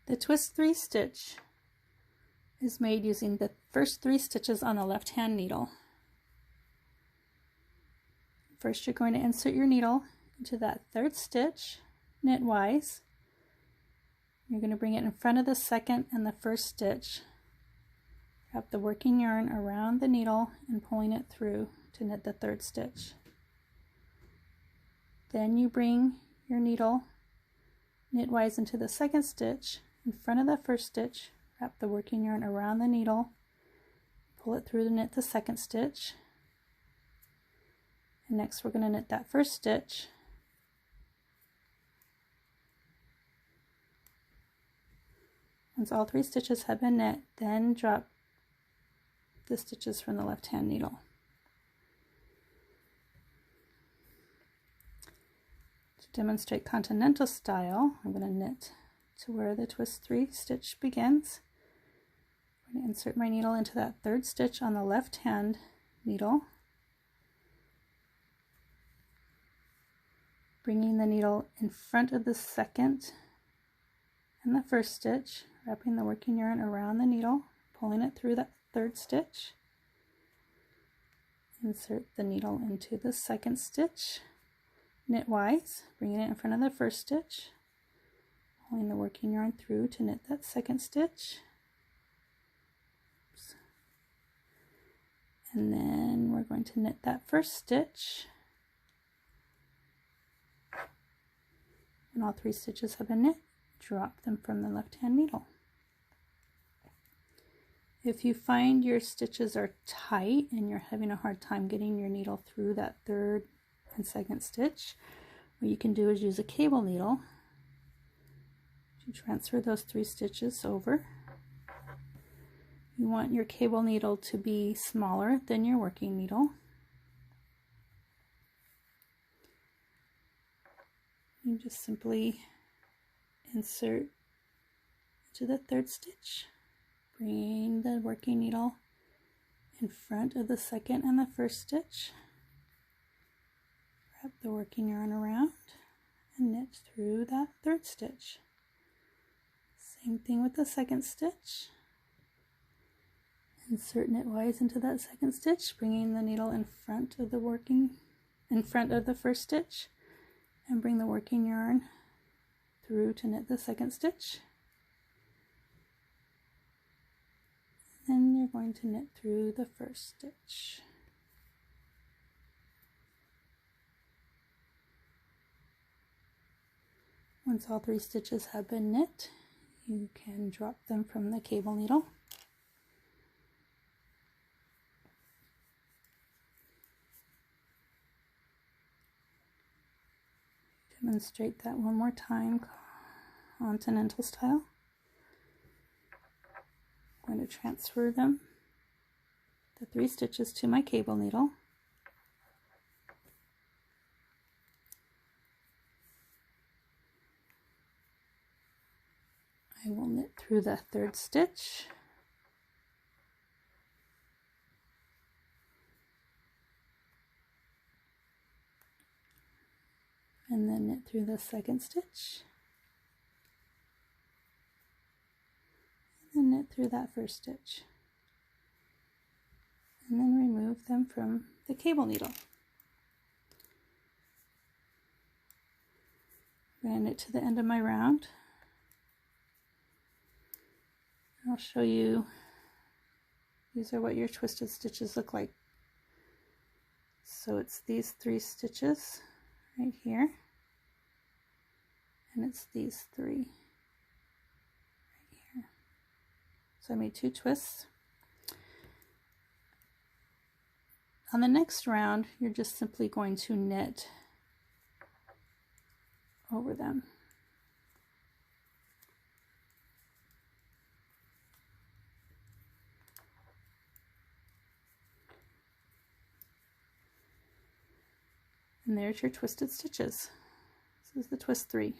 The twist 3 stitch is made using the first 3 stitches on the left hand needle. First, you're going to insert your needle into that 3rd stitch knitwise. You're going to bring it in front of the 2nd and the 1st stitch. Wrap the working yarn around the needle and pulling it through to knit the 3rd stitch. Then you bring your needle knitwise into the 2nd stitch in front of the 1st stitch. Wrap the working yarn around the needle, pull it through to knit the 2nd stitch. And next we're going to knit that 1st stitch. Once all 3 stitches have been knit, then drop the stitches from the left hand needle. To demonstrate continental style, I'm going to knit to where the twist 3 stitch begins. I'm going to insert my needle into that 3rd stitch on the left hand needle, bringing the needle in front of the 2nd and the 1st stitch, wrapping the working yarn around the needle, pulling it through that 3rd stitch. Insert the needle into the 2nd stitch knitwise, bringing it in front of the 1st stitch, pulling the working yarn through to knit that 2nd stitch. Oops. And then we're going to knit that 1st stitch. When all 3 stitches have been knit, drop them from the left hand needle. If you find your stitches are tight and you're having a hard time getting your needle through that 3rd and 2nd stitch, what you can do is use a cable needle to transfer those 3 stitches over. You want your cable needle to be smaller than your working needle. You just simply insert to the 3rd stitch, bring the working needle in front of the 2nd and the 1st stitch, wrap the working yarn around and knit through that 3rd stitch. Same thing with the 2nd stitch. Insert knitwise into that 2nd stitch, bringing the needle in front of the 1st stitch, and bring the working yarn through to knit the 2nd stitch. Then you're going to knit through the 1st stitch. Once all 3 stitches have been knit, you can drop them from the cable needle. Demonstrate that one more time, continental style. I'm going to transfer them, the 3 stitches, to my cable needle. I will knit through the 3rd stitch, and then knit through the 2nd stitch, and then knit through that 1st stitch, and then remove them from the cable needle. I'm going to knit to the end of my round. I'll show you, these are what your twisted stitches look like. So it's these 3 stitches right here, and it's these 3 right here. So I made 2 twists. On the next round, you're just simply going to knit over them. And there's your twisted stitches. This is the twist 3.